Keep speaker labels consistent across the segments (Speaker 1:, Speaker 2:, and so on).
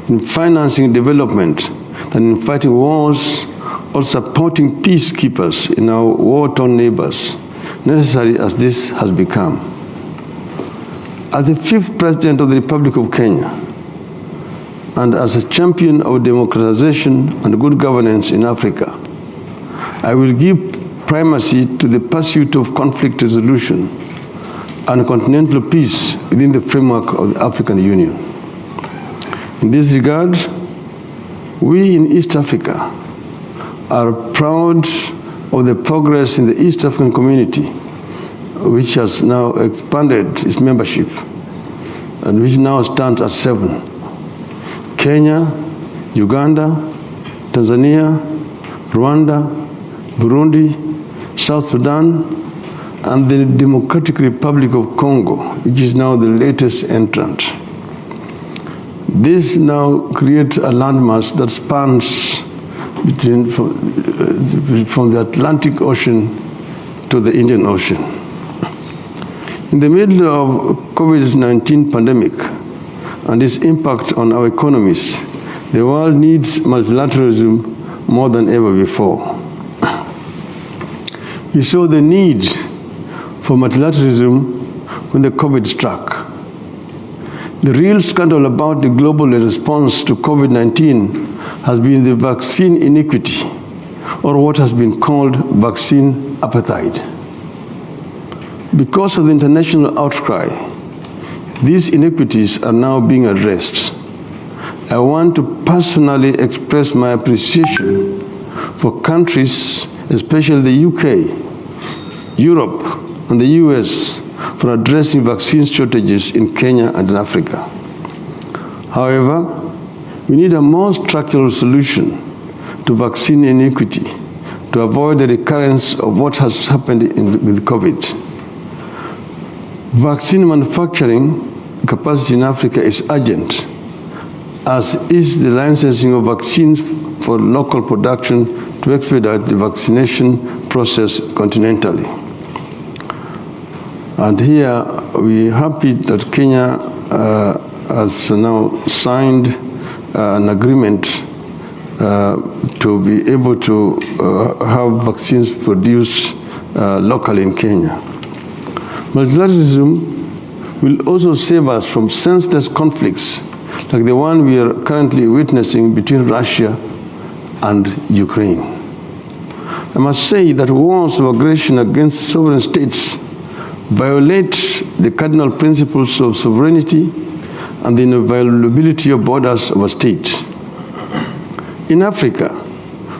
Speaker 1: in financing development than in fighting wars or supporting peacekeepers in our war-torn neighbors, necessary as this has become. As the fifth President of the Republic of Kenya, and as a champion of democratization and good governance in Africa, I will give primacy to the pursuit of conflict resolution and continental peace within the framework of the African Union. In this regard, we in East Africa are proud of the progress in the East African community, which has now expanded its membership and which now stands at 7. Kenya, Uganda, Tanzania, Rwanda, Burundi, South Sudan, and the Democratic Republic of Congo, which is now the latest entrant. This now creates a landmass that spans from the Atlantic Ocean to the Indian Ocean. In the middle of COVID-19 pandemic and its impact on our economies, the world needs multilateralism more than ever before. We saw the need for multilateralism when the COVID struck. The real scandal about the global response to COVID-19 has been the vaccine inequity, or what has been called vaccine apartheid. Because of the international outcry, these inequities are now being addressed. I want to personally express my appreciation for countries, especially the UK, Europe, and the US, for addressing vaccine shortages in Kenya and in Africa. However, we need a more structural solution to vaccine inequity to avoid the recurrence of what has happened with COVID. Vaccine manufacturing capacity in Africa is urgent, as is the licensing of vaccines for local production to expedite the vaccination process continentally. And here we are happy that Kenya has now signed an agreement to be able to have vaccines produced locally in Kenya. Multilateralism will also save us from senseless conflicts like the one we are currently witnessing between Russia and Ukraine. I must say that wars of aggression against sovereign states violate the cardinal principles of sovereignty and the inviolability of borders of a state. In Africa,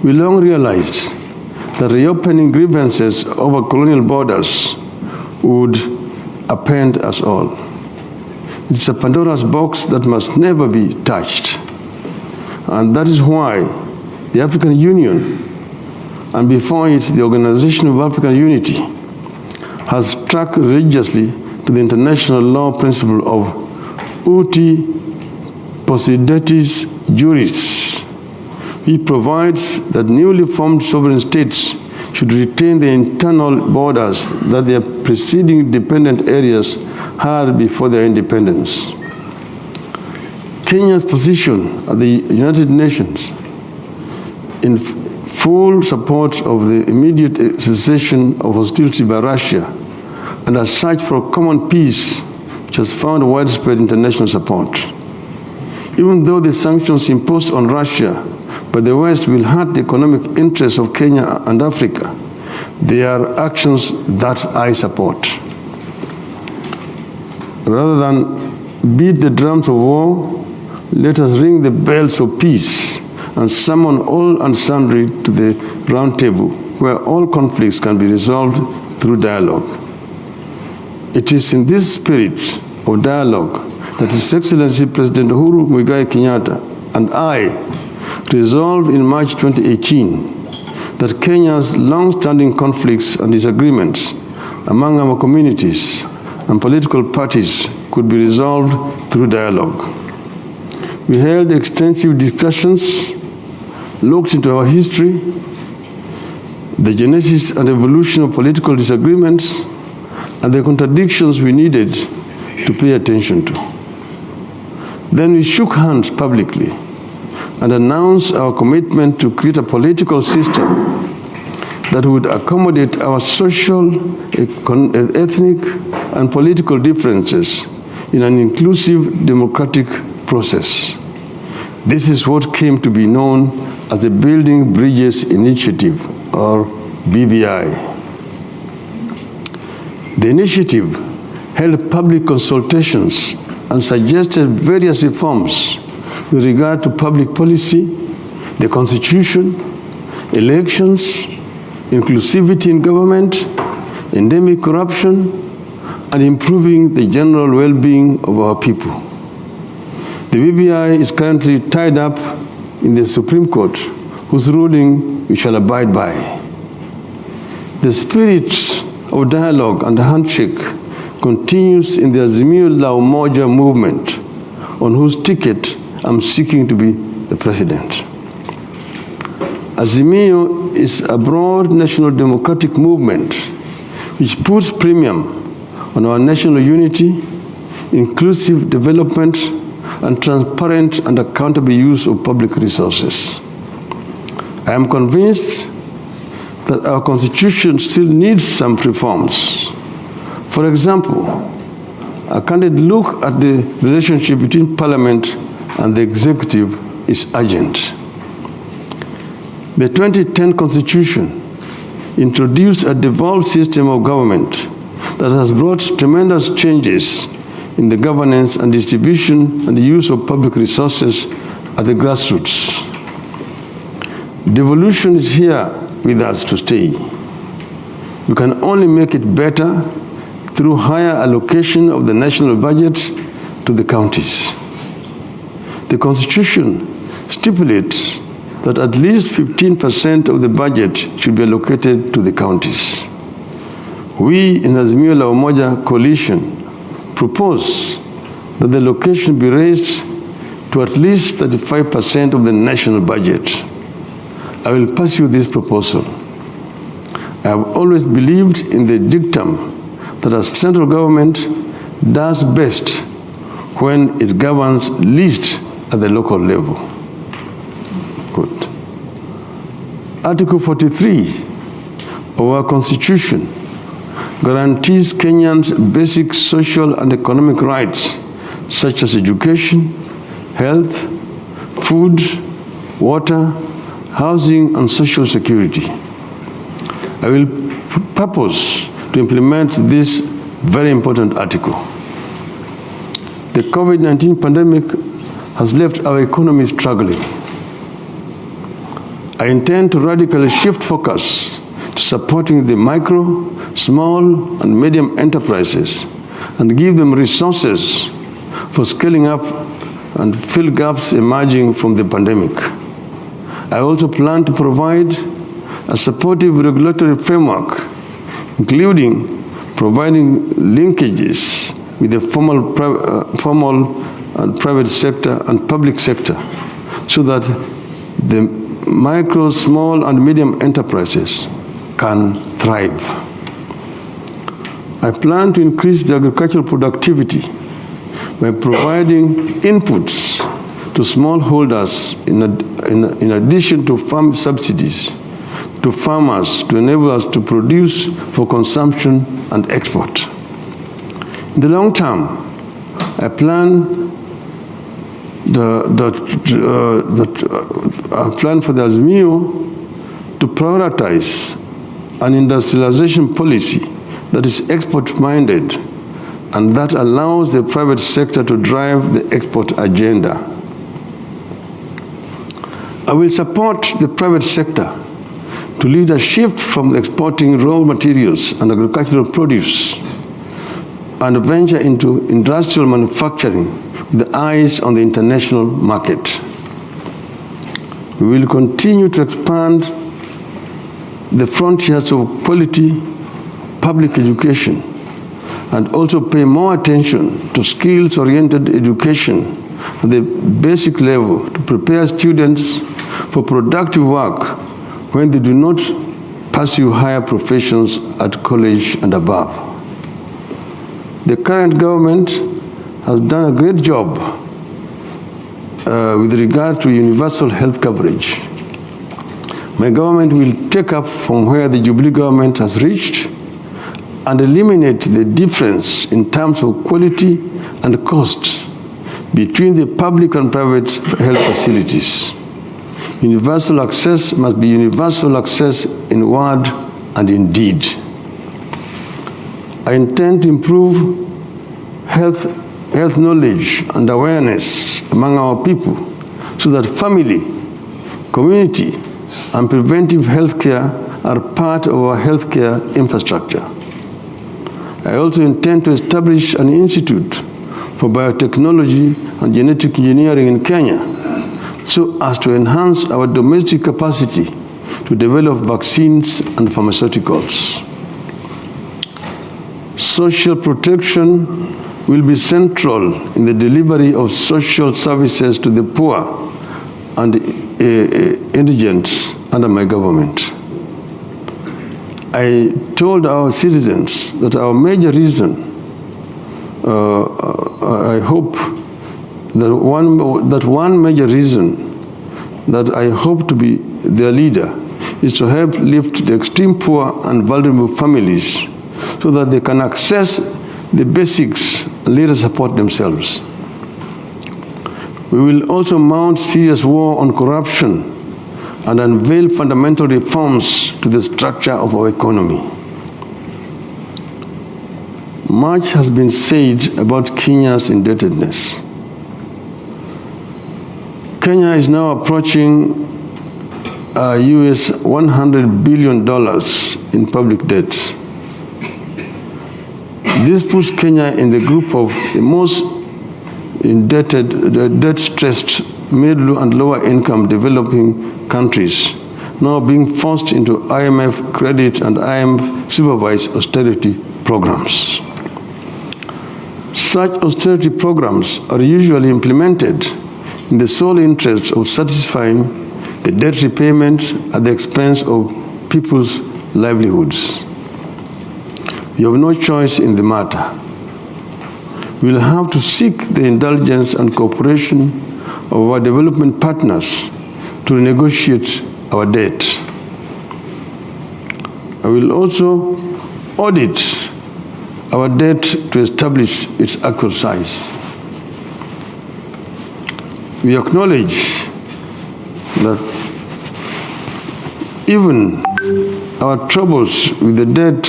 Speaker 1: we long realized that reopening grievances over colonial borders would append us all. It's a Pandora's box that must never be touched. And that is why the African Union, and before it, the Organization of African Unity, has stuck religiously to the international law principle of uti possidetis juris. It provides that newly formed sovereign states should retain the internal borders that their preceding dependent areas had before their independence. Kenya's position at the United Nations in full support of the immediate cessation of hostility by Russia and a search for common peace, which has found widespread international support. Even though the sanctions imposed on Russia by the West will hurt the economic interests of Kenya and Africa, they are actions that I support. Rather than beat the drums of war, let us ring the bells of peace and summon all and sundry to the round table where all conflicts can be resolved through dialogue. It is in this spirit of dialogue that His Excellency President Uhuru Muigai Kenyatta and I resolved in March 2018 that Kenya's long-standing conflicts and disagreements among our communities and political parties could be resolved through dialogue. We held extensive discussions, looked into our history, the genesis and evolution of political disagreements, and the contradictions we needed to pay attention to. Then we shook hands publicly and announced our commitment to create a political system that would accommodate our social, ethnic, and political differences in an inclusive democratic process. This is what came to be known as the Building Bridges Initiative, or BBI. The initiative held public consultations and suggested various reforms with regard to public policy, the Constitution, elections, inclusivity in government, endemic corruption, and improving the general well-being of our people. The BBI is currently tied up in the Supreme Court, whose ruling we shall abide by. The spirit of dialogue and handshake continues in the Azimio la Umoja movement, on whose ticket I'm seeking to be the president. Azimio is a broad national democratic movement which puts premium on our national unity, inclusive development, and transparent and accountable use of public resources. I am convinced that our Constitution still needs some reforms. For example, a candid look at the relationship between Parliament and the Executive is urgent. The 2010 Constitution introduced a devolved system of government that has brought tremendous changes in the governance and distribution and the use of public resources at the grassroots. Devolution is here with us to stay. We can only make it better through higher allocation of the national budget to the counties. The Constitution stipulates that at least 15% of the budget should be allocated to the counties. We in Azimio la Umoja coalition propose that the allocation be raised to at least 35% of the national budget. I will pass you this proposal. I have always believed in the dictum that a central government does best when it governs least at the local level. Good. Article 43 of our Constitution guarantees Kenyans basic social and economic rights such as education, health, food, water, housing, and social security. I will purpose to implement this very important article. The COVID-19 pandemic has left our economy struggling. I intend to radically shift focus to supporting the micro, small, and medium enterprises and give them resources for scaling up and fill gaps emerging from the pandemic. I also plan to provide a supportive regulatory framework, including providing linkages with the formal and private sector and public sector, so that the micro, small, and medium enterprises can thrive. I plan to increase the agricultural productivity by providing inputs to smallholders in addition to farm subsidies to farmers to enable us to produce for consumption and export. In the long term, I plan for the Azimio to prioritize an industrialization policy that is export-minded and that allows the private sector to drive the export agenda. I will support the private sector to lead a shift from exporting raw materials and agricultural produce and venture into industrial manufacturing with eyes on the international market. We will continue to expand the frontiers of quality public education and also pay more attention to skills-oriented education at the basic level to prepare students for productive work when they do not pursue higher professions at college and above. The current government has done a great job with regard to universal health coverage. My government will take up from where the Jubilee government has reached and eliminate the difference in terms of quality and cost between the public and private health facilities. Universal access must be universal access in word and in deed. I intend to improve health knowledge and awareness among our people so that family, community, and preventive healthcare are part of our healthcare infrastructure. I also intend to establish an institute for biotechnology and genetic engineering in Kenya so as to enhance our domestic capacity to develop vaccines and pharmaceuticals. Social protection will be central in the delivery of social services to the poor and indigent under my government. I told our citizens that our major reason, I hope that one major reason that I hope to be their leader is to help lift the extreme poor and vulnerable families so that they can access the basics and later support themselves. We will also mount serious war on corruption and unveil fundamental reforms to the structure of our economy. Much has been said about Kenya's indebtedness. Kenya is now approaching US $100 billion in public debt. This puts Kenya in the group of the most indebted, debt-stressed middle and lower income developing countries, now being forced into IMF credit and IMF supervised austerity programs. Such austerity programs are usually implemented in the sole interest of satisfying the debt repayment at the expense of people's livelihoods. You have no choice in the matter. We will have to seek the indulgence and cooperation of our development partners to renegotiate our debt. I will also audit our debt to establish its actual size. We acknowledge that even our troubles with the debt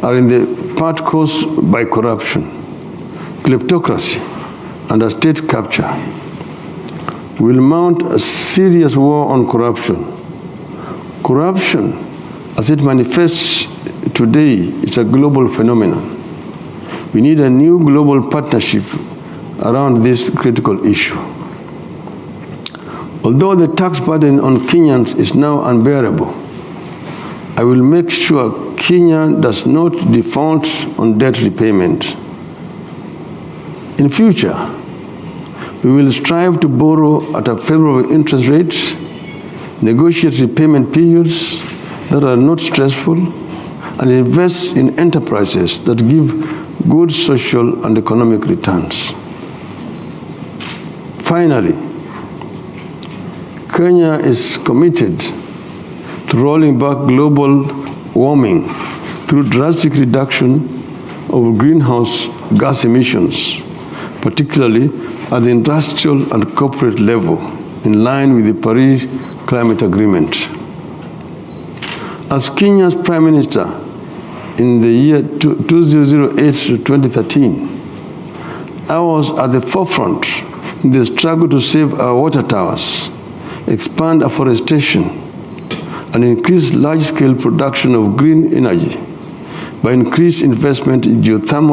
Speaker 1: are in the part caused by corruption, kleptocracy, and a state capture. We will mount a serious war on corruption. Corruption, as it manifests today, is a global phenomenon. We need a new global partnership around this critical issue. Although the tax burden on Kenyans is now unbearable, I will make sure Kenya does not default on debt repayment. In future, we will strive to borrow at a favorable interest rate, negotiate repayment periods that are not stressful, and invest in enterprises that give good social and economic returns. Finally, Kenya is committed to rolling back global warming through drastic reduction of greenhouse gas emissions, particularly at the industrial and corporate level, in line with the Paris Climate Agreement. As Kenya's Prime Minister in the year 2008 to 2013, I was at the forefront in the struggle to save our water towers, expand afforestation, and increase large-scale production of green energy by increased investment in geothermal